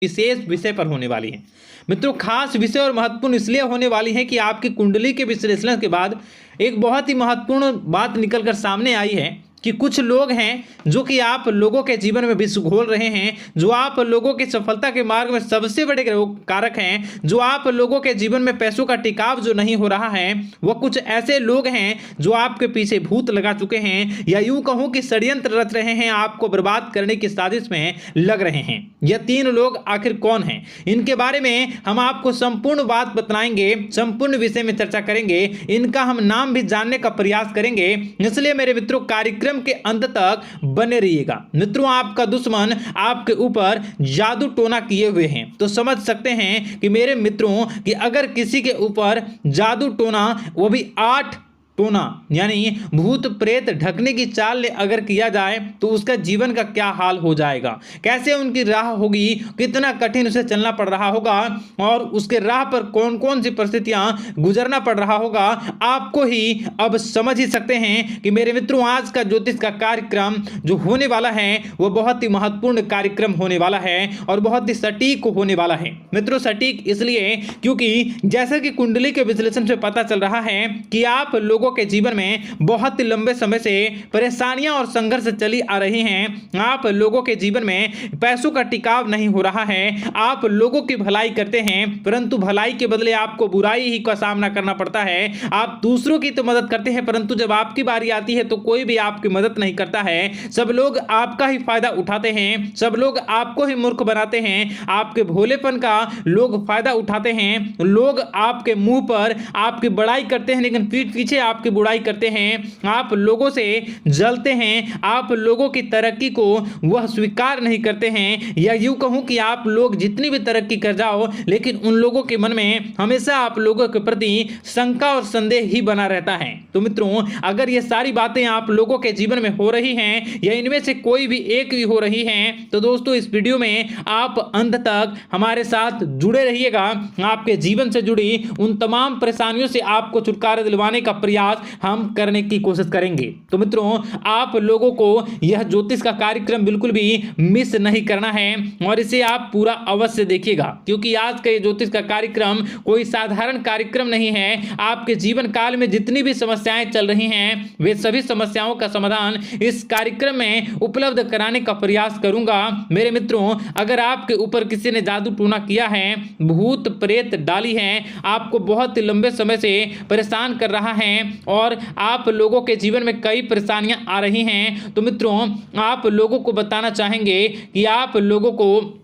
विशेष विषय पर होने वाली है। मित्रों, खास विषय और महत्वपूर्ण इसलिए होने वाली है कि आपकी कुंडली के विश्लेषण के बाद एक बहुत ही महत्वपूर्ण बात निकलकर सामने आई है कि कुछ लोग हैं जो कि आप लोगों के जीवन में विष घोल रहे हैं, जो आप लोगों की सफलता के मार्ग में सबसे बड़े कारक हैं, जो आप लोगों के जीवन में पैसों का टिकाव जो नहीं हो रहा है, वह कुछ ऐसे लोग हैं जो आपके पीछे भूत लगा चुके हैं, या यूं कहूं कि षड्यंत्र रच रहे हैं, आपको बर्बाद करने की साजिश में लग रहे हैं। यह 3 लोग आखिर कौन हैं, इनके बारे में हम आपको संपूर्ण बात बताएंगे, संपूर्ण विषय में चर्चा करेंगे, इनका हम नाम भी जानने का प्रयास करेंगे। इसलिए मेरे मित्रों, कार्यक्रम के अंत तक बने रहिएगा। मित्रों, आपका दुश्मन आपके ऊपर जादू टोना किए हुए हैं, तो समझ सकते हैं कि मेरे मित्रों कि अगर किसी के ऊपर जादू टोना, वो भी 8 टोना यानी भूत प्रेत ढकने की चाल ने अगर किया जाए तो उसका जीवन का क्या हाल हो जाएगा, कैसे उनकी राह होगी, कितना कठिन उसे चलना पड़ रहा होगा और उसके राह पर कौन कौन सी परिस्थितियां गुजरना पड़ रहा होगा, आपको ही अब समझ ही सकते हैं कि मेरे मित्रों, आज का ज्योतिष का कार्यक्रम जो होने वाला है वह बहुत ही महत्वपूर्ण कार्यक्रम होने वाला है और बहुत ही सटीक होने वाला है। मित्रों, सटीक इसलिए क्योंकि जैसा कि कुंडली के विश्लेषण से पता चल रहा है कि आप लोगों के जीवन में बहुत लंबे समय से परेशानियां और संघर्ष चली आ रही हैं। आप लोगों के जीवन में पैसों का टिकाव नहीं हो रहा है। आप लोगों की भलाई करते हैं, परंतु भलाई के बदले आपको बुराई ही का सामना करना पड़ता है। आप दूसरों की तो मदद करते हैं, परंतु जब आपकी बारी आती है तो कोई भी आपकी मदद नहीं करता है। सब लोग आपका ही फायदा उठाते हैं, सब लोग आपको ही मूर्ख बनाते हैं, आपके भोलेपन का लोग फायदा उठाते हैं। लोग आपके मुंह पर आपकी बड़ाई करते हैं, लेकिन पीठ पीछे आपकी बुराई करते हैं। आप लोगों से जलते हैं, आप लोगों की तरक्की को वह स्वीकार नहीं करते हैं, या यूं कहूं कि आप लोग जितनी भी तरक्की कर जाओ, लेकिन उन लोगों के मन में हमेशा आप लोगों के प्रति शंका और संदेह ही बना रहता है। तो मित्रों, अगर ये सारी बातें आप लोगों के जीवन में हो रही हैं या इनमें से कोई भी एक भी हो रही हैं, तो दोस्तों इस वीडियो में आप अंत तक हमारे साथ जुड़े रहिएगा। आपके जीवन से जुड़ी उन तमाम परेशानियों से आपको छुटकारा दिलवाने का प्रयास हम करने की कोशिश करेंगे। तो मित्रों, आप लोगों को यह ज्योतिष का कार्यक्रम बिल्कुल भी मिस नहीं करना है और इसे आप पूरा अवश्य देखिएगा, क्योंकि आज का ये ज्योतिष का कार्यक्रम कोई साधारण कार्यक्रम नहीं है। आपके जीवन काल में जितनी भी समस्याएं चल रही हैं, वे सभी समस्याओं का समाधान इस कार्यक्रम में उपलब्ध कराने का प्रयास करूंगा। मेरे मित्रों, अगर आपके ऊपर किसी ने जादू टूना किया है, भूत प्रेत डाली है, आपको बहुत लंबे समय से परेशान कर रहा है और आप लोगों के जीवन में कई परेशानियां आ रही हैं, तो मित्रों आप लोगों को बताना चाहेंगे कि आप लोगों को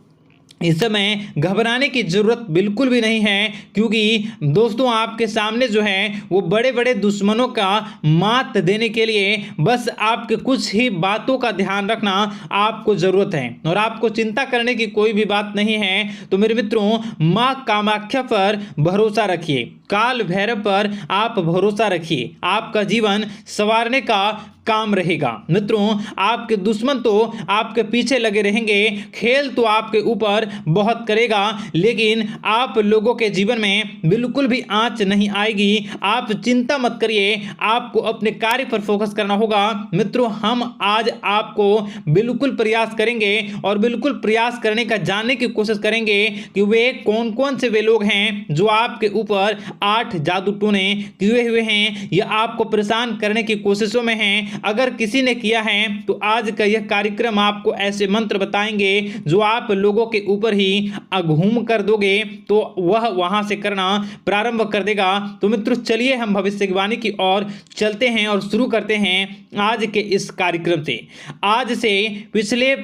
इस समय घबराने की जरूरत बिल्कुल भी नहीं है, क्योंकि दोस्तों आपके सामने जो है वो बड़े बड़े दुश्मनों का मात देने के लिए बस आपके कुछ ही बातों का ध्यान रखना आपको जरूरत है और आपको चिंता करने की कोई भी बात नहीं है। तो मेरे मित्रों, मां कामाख्या पर भरोसा रखिए, काल भैरव पर आप भरोसा रखिए, आपका जीवन संवारने का काम रहेगा। मित्रों, आपके दुश्मन तो आपके पीछे लगे रहेंगे, खेल तो आपके ऊपर बहुत करेगा, लेकिन आप लोगों के जीवन में बिल्कुल भी आंच नहीं आएगी। आप चिंता मत करिए, आपको अपने कार्य पर फोकस करना होगा। मित्रों, हम आज आपको बिल्कुल प्रयास करेंगे और बिल्कुल प्रयास करने का जानने की कोशिश करेंगे कि वे कौन कौन से वे लोग हैं जो आपके ऊपर 8 जादू टोने किए हुए हैं या आपको परेशान करने की कोशिशों में हैं। अगर किसी ने किया है तो आज का यह कार्यक्रम आपको ऐसे मंत्र बताएंगे जो आप लोगों के ऊपर ही घूम कर दोगे तो वह वहां से करना प्रारंभ कर देगा। तो मित्रों, चलिए हम भविष्यवाणी की ओर चलते हैं और शुरू करते हैं आज के इस कार्यक्रम से। आज से पिछले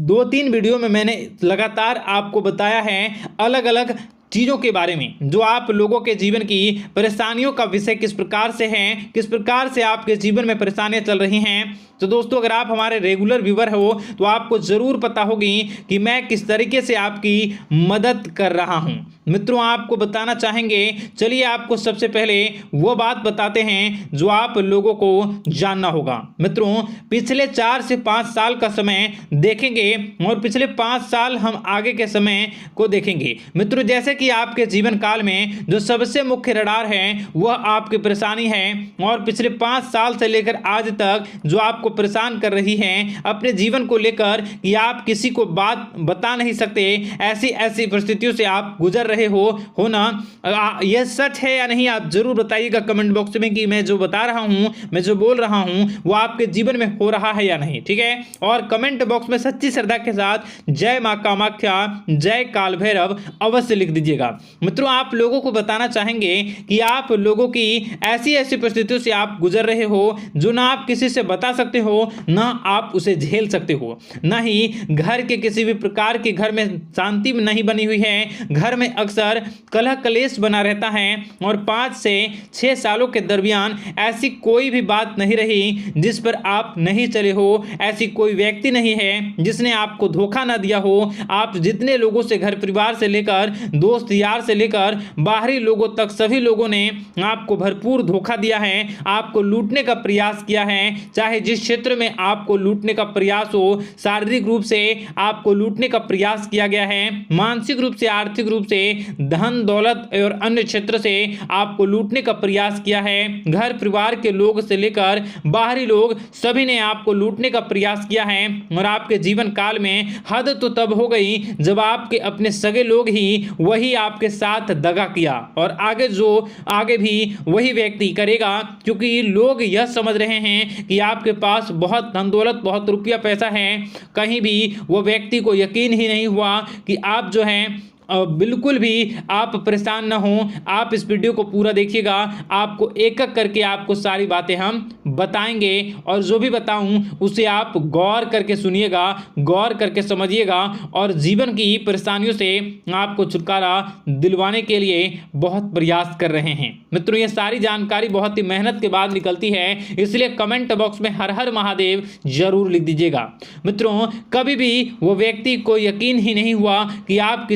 2-3 वीडियो में मैंने लगातार आपको बताया है अलग अलग चीज़ों के बारे में, जो आप लोगों के जीवन की परेशानियों का विषय किस प्रकार से है, किस प्रकार से आपके जीवन में परेशानियां चल रही हैं। तो दोस्तों, अगर आप हमारे रेगुलर व्यूवर हो तो आपको ज़रूर पता होगी कि मैं किस तरीके से आपकी मदद कर रहा हूं। मित्रों, आपको बताना चाहेंगे, चलिए आपको सबसे पहले वो बात बताते हैं जो आप लोगों को जानना होगा। मित्रों, पिछले 4 से 5 साल का समय देखेंगे और पिछले 5 साल हम आगे के समय को देखेंगे। मित्रों, जैसे कि आपके जीवन काल में जो सबसे मुख्य रडार है वह आपकी परेशानी है और पिछले 5 साल से लेकर आज तक जो आपको परेशान कर रही हैं अपने जीवन को लेकर कि आप किसी को बात बता नहीं सकते, ऐसी ऐसी परिस्थितियों से आप गुजर रहे हो ना? यह सच है या नहीं, आप जरूर बताइएगा कमेंट बॉक्स में कि मैं जो बता रहा हूं, मैं जो बोल रहा हूं वो आपके जीवन में हो रहा है या नहीं। ठीक है, और कमेंट बॉक्स में सच्ची श्रद्धा के साथ जय मां कामाख्या, जय काल भैरव अवश्य लिख दीजिएगा। मित्रों, आप लोगों को बताना चाहेंगे कि आप लोगों की ऐसी ऐसी परिस्थितियों से आप गुजर रहे हो जो ना आप किसी से बता सकते हो, ना आप उसे झेल सकते हो, ना ही घर के किसी भी प्रकार के घर में शांति नहीं बनी हुई है। घर में अक्सर कलह कलेश बना रहता है और 5 से 6 सालों के दरमियान ऐसी कोई भी बात नहीं रही जिस पर आप नहीं चले हो। ऐसी कोई व्यक्ति नहीं है जिसने आपको धोखा ना दिया हो। आप जितने लोगों से, घर परिवार से लेकर दोस्त यार से लेकर बाहरी लोगों तक, सभी लोगों ने आपको भरपूर धोखा दिया है, आपको लूटने का प्रयास किया है। चाहे जिस क्षेत्र में आपको लूटने का प्रयास हो, शारीरिक रूप से आपको लूटने का प्रयास किया गया है, मानसिक रूप से, आर्थिक रूप से, धन दौलत और अन्य क्षेत्र से आपको लूटने का प्रयास किया है। घर परिवार के लोग से लेकर बाहरी लोग सभी ने आपको लूटने का प्रयास किया है। और आपके जीवन काल में हद तो तब हो गई जब आपके अपने सगे लोग ही वही आपके साथ दगा किया, और आगे भी वही व्यक्ति करेगा, क्योंकि लोग यह समझ रहे हैं कि आपके पास बहुत धन दौलत, बहुत रुपया पैसा है। कहीं भी वो व्यक्ति को यकीन ही नहीं हुआ कि आप जो हैं बिल्कुल भी आप परेशान ना हो। आप इस वीडियो को पूरा देखिएगा, आपको एक एक करके आपको सारी बातें हम बताएंगे, और जो भी बताऊं उसे आप गौर करके सुनिएगा, गौर करके समझिएगा, और जीवन की परेशानियों से आपको छुटकारा दिलवाने के लिए बहुत प्रयास कर रहे हैं। मित्रों, ये सारी जानकारी बहुत ही मेहनत के बाद निकलती है, इसलिए कमेंट बॉक्स में हर हर महादेव जरूर लिख दीजिएगा। मित्रों, कभी भी वो व्यक्ति को यकीन ही नहीं हुआ कि आप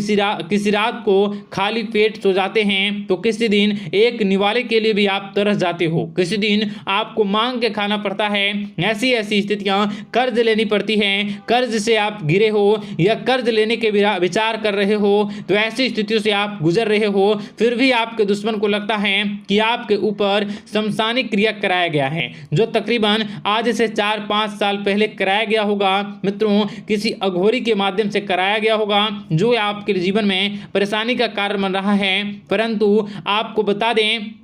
किसी रात को खाली पेट सो जाते हैं तो किसी दिन एक निवाले के लिए भी आप तरस जाते हो, किसी दिन आपको मांग के खाना पड़ता है। ऐसी ऐसी स्थितियां, कर्ज लेनी पड़ती हैं, कर्ज से आप गिरे हो या कर्ज लेने के विचार कर रहे हो, तो ऐसी स्थितियों से आप गुजर रहे हो। फिर भी आपके दुश्मन को लगता है कि आपके ऊपर शमशानिक क्रिया कराया गया है, जो तकरीबन आज से 4-5 साल पहले कराया गया होगा। मित्रों, किसी अघोरी के माध्यम से कराया गया होगा, जो आपके जीवन में परेशानी का कारण बन रहा है। परंतु आपको बता दें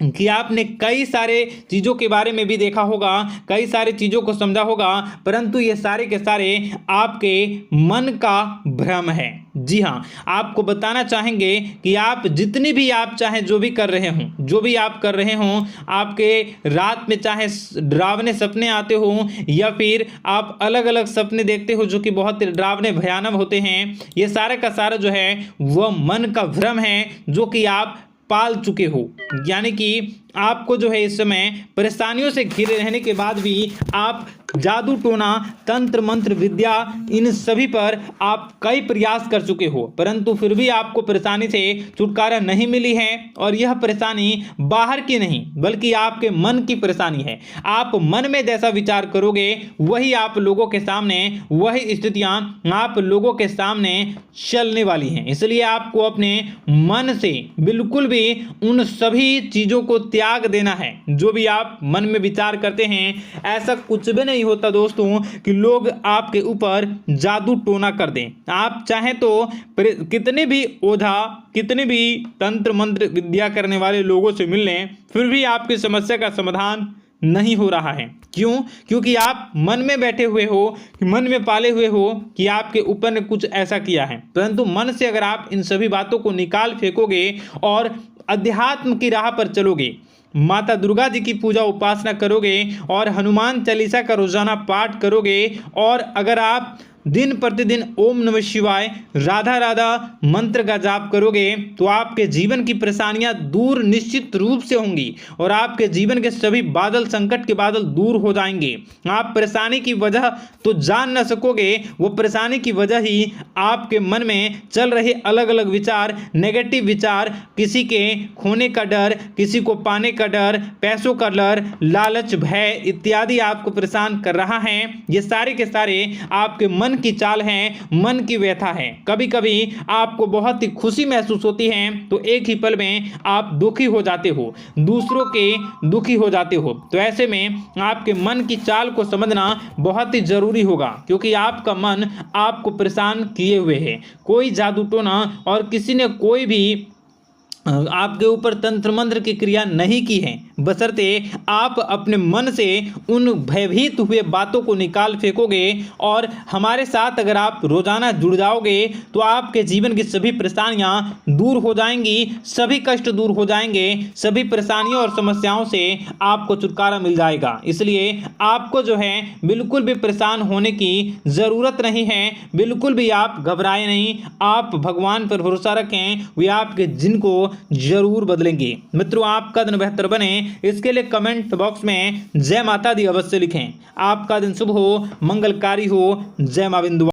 कि आपने कई सारे चीज़ों के बारे में भी देखा होगा, कई सारे चीज़ों को समझा होगा, परंतु ये सारे के सारे आपके मन का भ्रम है। जी हाँ, आपको बताना चाहेंगे कि आप जितनी भी आप चाहे जो भी कर रहे हों, जो भी आप कर रहे हों, आपके रात में चाहे डरावने सपने आते हों या फिर आप अलग अलग सपने देखते हो जो कि बहुत डरावने भयानक होते हैं, ये सारा का सारा जो है वह मन का भ्रम है जो कि आप पाल चुके हो। यानी कि आपको जो है इस समय परेशानियों से घिरे रहने के बाद भी आप जादू टोना, तंत्र मंत्र विद्या, इन सभी पर आप कई प्रयास कर चुके हो, परंतु फिर भी आपको परेशानी से छुटकारा नहीं मिली है। और यह परेशानी बाहर की नहीं बल्कि आपके मन की परेशानी है। आप मन में जैसा विचार करोगे वही आप लोगों के सामने, वही स्थितियां आप लोगों के सामने चलने वाली हैं। इसलिए आपको अपने मन से बिल्कुल भी उन सभी चीज़ों को त्याग देना है जो भी आप मन में विचार करते हैं। ऐसा कुछ भी नहीं होता दोस्तों कि लोग आपके ऊपर जादू टोना कर दें। आप चाहें तो कितने भी ओझा, कितने भी तंत्र मंत्र विद्या करने वाले लोगों से मिल लें, फिर भी आपकी समस्या का समाधान नहीं हो रहा है। क्यों? क्योंकि आप मन में बैठे हुए हो, मन में पाले हुए हो कि आपके ऊपर ने कुछ ऐसा किया है। परंतु मन से अगर आप इन सभी बातों को निकाल फेंकोगे और अध्यात्म की राह पर चलोगे, माता दुर्गा जी की पूजा उपासना करोगे और हनुमान चालीसा का रोजाना पाठ करोगे, और अगर आप दिन प्रतिदिन ओम नमः शिवाय, राधा राधा मंत्र का जाप करोगे तो आपके जीवन की परेशानियां दूर निश्चित रूप से होंगी और आपके जीवन के सभी बादल, संकट के बादल दूर हो जाएंगे। आप परेशानी की वजह तो जान न सकोगे, वो परेशानी की वजह ही आपके मन में चल रहे अलग अलग विचार, नेगेटिव विचार, किसी के खोने का डर, किसी को पाने का डर, पैसों का डर, लालच, भय इत्यादि आपको परेशान कर रहा है। ये सारे के सारे आपके मन की चाल है, मन की व्यथा है। कभी कभी आपको बहुत ही खुशी महसूस होती है तो एक ही पल में आप दुखी हो जाते हो, दूसरों के दुखी हो जाते हो। तो ऐसे में आपके मन की चाल को समझना बहुत ही जरूरी होगा, क्योंकि आपका मन आपको परेशान किए हुए है। कोई जादू टोना और किसी ने कोई भी आपके ऊपर तंत्र मंत्र की क्रिया नहीं की है, बशर्ते आप अपने मन से उन भयभीत हुए बातों को निकाल फेंकोगे और हमारे साथ अगर आप रोजाना जुड़ जाओगे तो आपके जीवन की सभी परेशानियां दूर हो जाएंगी, सभी कष्ट दूर हो जाएंगे, सभी परेशानियों और समस्याओं से आपको छुटकारा मिल जाएगा। इसलिए आपको जो है बिल्कुल भी परेशान होने की ज़रूरत नहीं है, बिल्कुल भी आप घबराए नहीं। आप भगवान पर भरोसा रखें, वे आपके जिनको जरूर बदलेंगे। मित्रों, आपका दिन बेहतर बने इसके लिए कमेंट बॉक्स में जय माता दी अवश्य लिखें। आपका दिन शुभ हो, मंगलकारी हो। जय मां बिंदु।